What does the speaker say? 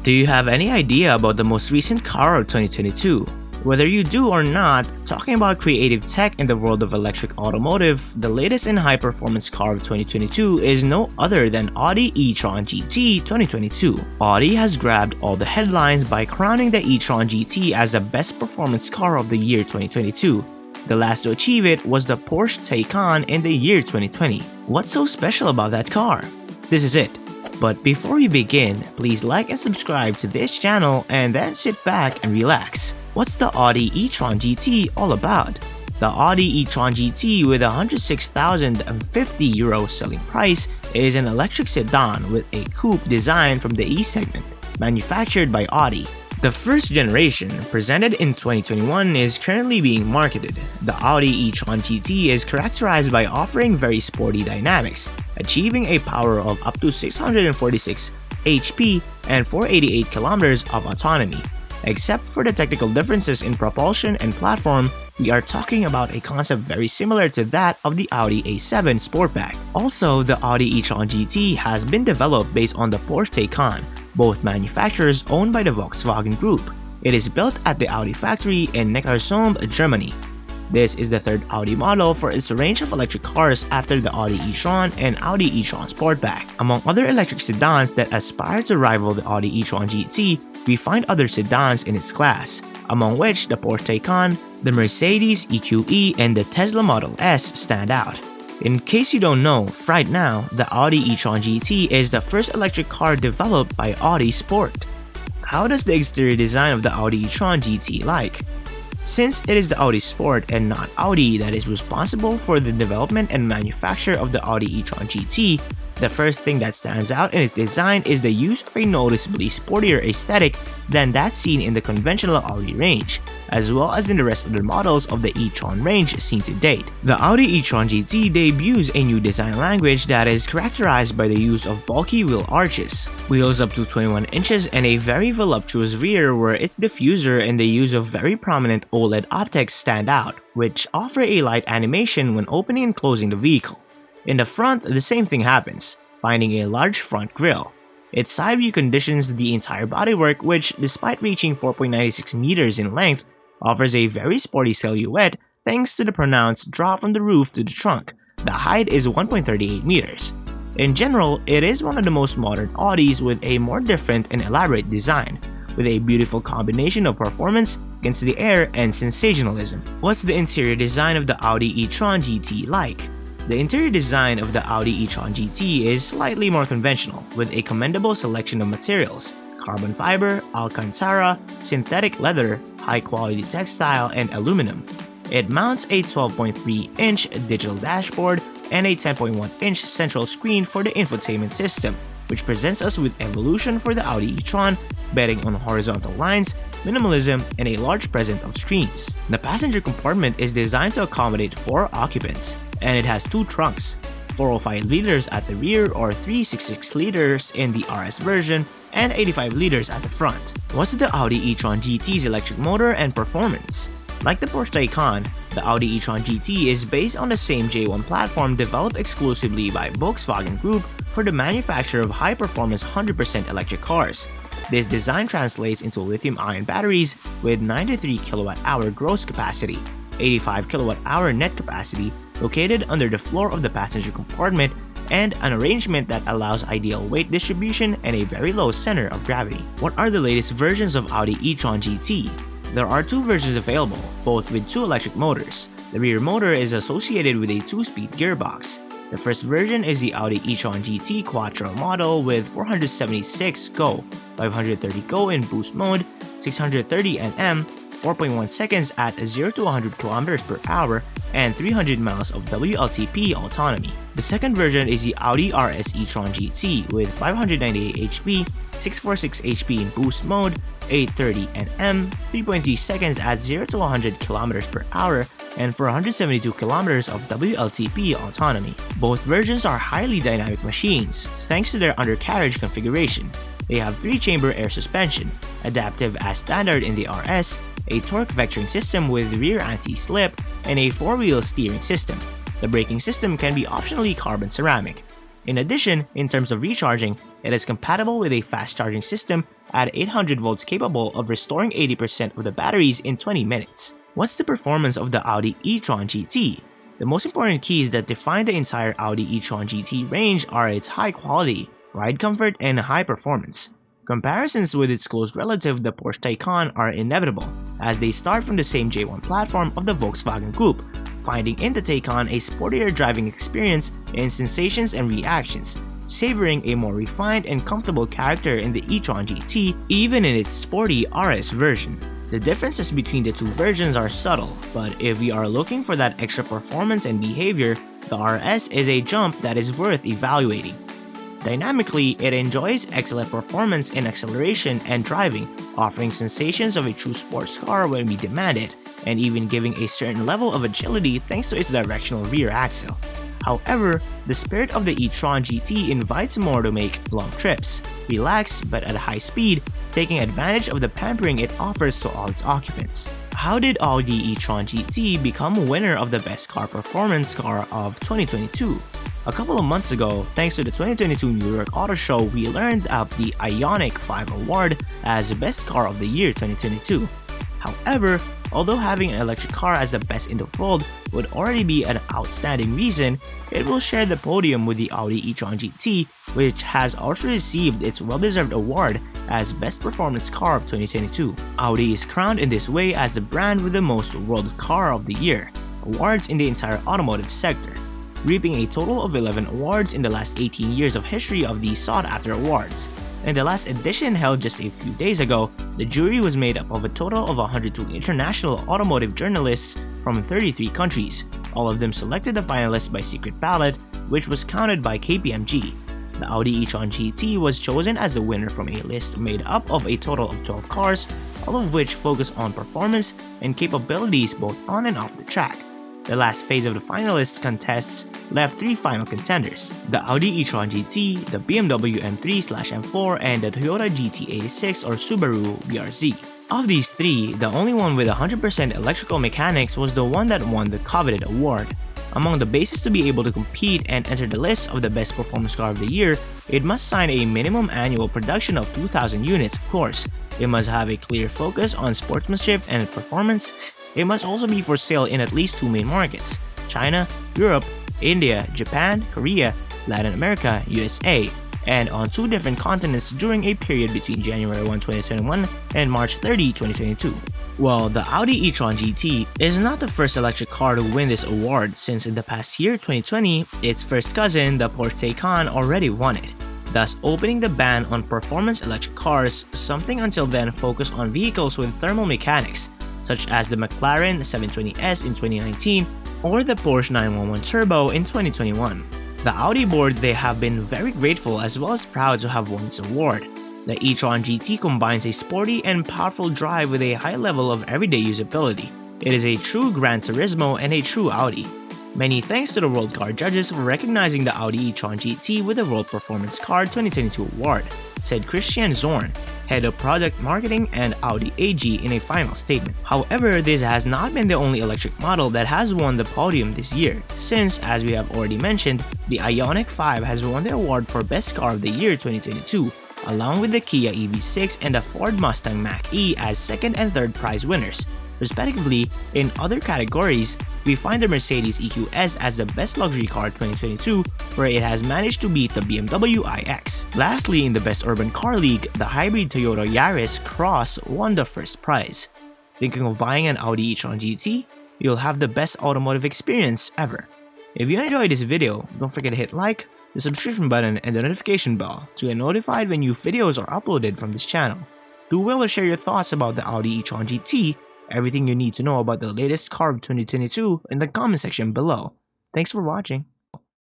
Do you have any idea about the most recent car of 2022? Whether you do or not, talking about creative tech in the world of electric automotive, the latest and high-performance car of 2022 is no other than Audi e-tron GT 2022. Audi has grabbed all the headlines by crowning the e-tron GT as the best performance car of the year 2022. The last to achieve it was the Porsche Taycan in the year 2020. What's so special about that car? This is it. But before we begin, please like and subscribe to this channel and then sit back and relax. What's the Audi e-tron GT all about? The Audi e-tron GT with a €106,050 selling price is an electric sedan with a coupe design from the E segment, manufactured by Audi. The first generation, presented in 2021, is currently being marketed. The Audi e-tron GT is characterized by offering very sporty dynamics, achieving a power of up to 646 HP and 488 km of autonomy. Except for the technical differences in propulsion and platform, we are talking about a concept very similar to that of the Audi A7 Sportback. Also, the Audi e-tron GT has been developed based on the Porsche Taycan, both manufacturers owned by the Volkswagen Group. It is built at the Audi factory in Neckarsulm, Germany. This is the third Audi model for its range of electric cars after the Audi e-tron and Audi e-tron Sportback. Among other electric sedans that aspire to rival the Audi e-tron GT, we find other sedans in its class, among which the Porsche Taycan, the Mercedes EQE, and the Tesla Model S stand out. In case you don't know, right now, the Audi e-tron GT is the first electric car developed by Audi Sport. How does the exterior design of the Audi e-tron GT like? Since it is the Audi Sport and not Audi that is responsible for the development and manufacture of the Audi e-tron GT, the first thing that stands out in its design is the use of a noticeably sportier aesthetic than that seen in the conventional Audi range, as well as in the rest of the models of the e-tron range seen to date. The Audi e-tron GT debuts a new design language that is characterized by the use of bulky wheel arches, wheels up to 21 inches, and a very voluptuous rear where its diffuser and the use of very prominent OLED optics stand out, which offer a light animation when opening and closing the vehicle. In the front, the same thing happens, finding a large front grille. Its side view conditions the entire bodywork, which, despite reaching 4.96 meters in length, offers a very sporty silhouette thanks to the pronounced drop from the roof to the trunk. The height is 1.38 meters. In general, it is one of the most modern Audis with a more different and elaborate design, with a beautiful combination of performance against the air and sensationalism. What's the interior design of the Audi e-tron GT like? The interior design of the Audi e-tron GT is slightly more conventional, with a commendable selection of materials: carbon fiber, alcantara, synthetic leather, high-quality textile, and aluminum. It mounts a 12.3-inch digital dashboard and a 10.1-inch central screen for the infotainment system, which presents us with evolution for the Audi e-tron, betting on horizontal lines, minimalism, and a large presence of screens. The passenger compartment is designed to accommodate 4 occupants, and it has 2 trunks, 405 liters at the rear or 366 liters in the RS version, and 85 liters at the front. What's the Audi e-tron GT's electric motor and performance? Like the Porsche Taycan, the Audi e-tron GT is based on the same J1 platform developed exclusively by Volkswagen Group for the manufacture of high-performance 100% electric cars. This design translates into lithium-ion batteries with 93 kWh gross capacity, 85 kWh net capacity, located under the floor of the passenger compartment, and an arrangement that allows ideal weight distribution and a very low center of gravity. What are the latest versions of Audi e-tron GT? There are 2 versions available, both with 2 electric motors. The rear motor is associated with a 2-speed gearbox. The first version is the Audi e-tron GT Quattro model with 476 go, 530 go in boost mode, 630 Nm, 4.1 seconds at 0 to 100 km per hour, and 300 miles of WLTP autonomy. The second version is the Audi RS e-tron GT with 598 HP, 646 HP in boost mode, 830 Nm, 3.3 seconds at 0 to 100 km per hour, and 472 km of WLTP autonomy. Both versions are highly dynamic machines, thanks to their undercarriage configuration. They have 3-chamber air suspension, adaptive as standard in the RS, a torque vectoring system with rear anti-slip, and a 4-wheel steering system. The braking system can be optionally carbon ceramic. In addition, in terms of recharging, it is compatible with a fast charging system at 800 volts capable of restoring 80% of the batteries in 20 minutes. What's the performance of the Audi e-tron GT? The most important keys that define the entire Audi e-tron GT range are its high quality, ride comfort, and high performance. Comparisons with its close relative the Porsche Taycan are inevitable, as they start from the same J1 platform of the Volkswagen Coupe, finding in the Taycan a sportier driving experience in sensations and reactions, savoring a more refined and comfortable character in the e-tron GT even in its sporty RS version. The differences between the two versions are subtle, but if we are looking for that extra performance and behavior, the RS is a jump that is worth evaluating. Dynamically, it enjoys excellent performance in acceleration and driving, offering sensations of a true sports car when we demand it, and even giving a certain level of agility thanks to its directional rear axle. However, the spirit of the e-tron GT invites more to make long trips, relax but at a high speed, taking advantage of the pampering it offers to all its occupants. How did Audi e-tron GT become winner of the Best Car Performance Car of 2022? A couple of months ago, thanks to the 2022 New York Auto Show, we learned of the Ioniq 5 award as Best Car of the Year 2022. However, although having an electric car as the best in the world would already be an outstanding reason, it will share the podium with the Audi e-tron GT, which has also received its well-deserved award as Best Performance Car of 2022. Audi is crowned in this way as the brand with the most World Car of the Year awards in the entire automotive sector, reaping a total of 11 awards in the last 18 years of history of these sought-after awards. In the last edition held just a few days ago, the jury was made up of a total of 102 international automotive journalists from 33 countries. All of them selected the finalists by secret ballot, which was counted by KPMG. The Audi e-tron GT was chosen as the winner from a list made up of a total of 12 cars, all of which focus on performance and capabilities both on and off the track. The last phase of the finalists contests left three final contenders: the Audi e-tron GT, the BMW M3/M4, and the Toyota GT86 or Subaru BRZ. Of these three, the only one with 100% electrical mechanics was the one that won the coveted award. Among the bases to be able to compete and enter the list of the Best Performance Car of the Year, it must sign a minimum annual production of 2,000 units, of course. It must have a clear focus on sportsmanship and performance. It must also be for sale in at least two main markets: China, Europe, India, Japan, Korea, Latin America, USA, and on two different continents during a period between January 1, 2021 and March 30, 2022. Well, the Audi e-tron GT is not the first electric car to win this award, since in the past year, 2020, its first cousin, the Porsche Taycan, already won it, thus opening the ban on performance electric cars, something until then focused on vehicles with thermal mechanics, such as the McLaren 720S in 2019 or the Porsche 911 Turbo in 2021. The Audi board, they have been very grateful as well as proud to have won this award. The e-tron GT combines a sporty and powerful drive with a high level of everyday usability. It is a true Gran Turismo and a true Audi. Many thanks to the World Car judges for recognizing the Audi e-tron GT with the World Performance Car 2022 award, said Christian Zorn, head of product marketing and Audi AG, in a final statement. However, this has not been the only electric model that has won the podium this year, since, as we have already mentioned, the Ioniq 5 has won the award for Best Car of the Year 2022, along with the Kia EV6 and the Ford Mustang Mach-E as second and third prize winners, respectively. In other categories, we find the Mercedes EQS as the Best Luxury Car 2022, where it has managed to beat the BMW iX. Lastly, in the Best Urban Car League, the hybrid Toyota Yaris Cross won the first prize. Thinking of buying an Audi e-tron GT? You'll have the best automotive experience ever. If you enjoyed this video, don't forget to hit like, the subscription button, and the notification bell to get notified when new videos are uploaded from this channel. Do well to share your thoughts about the Audi e-tron GT, everything you need to know about the latest car of 2022 in the comment section below. Thanks for watching.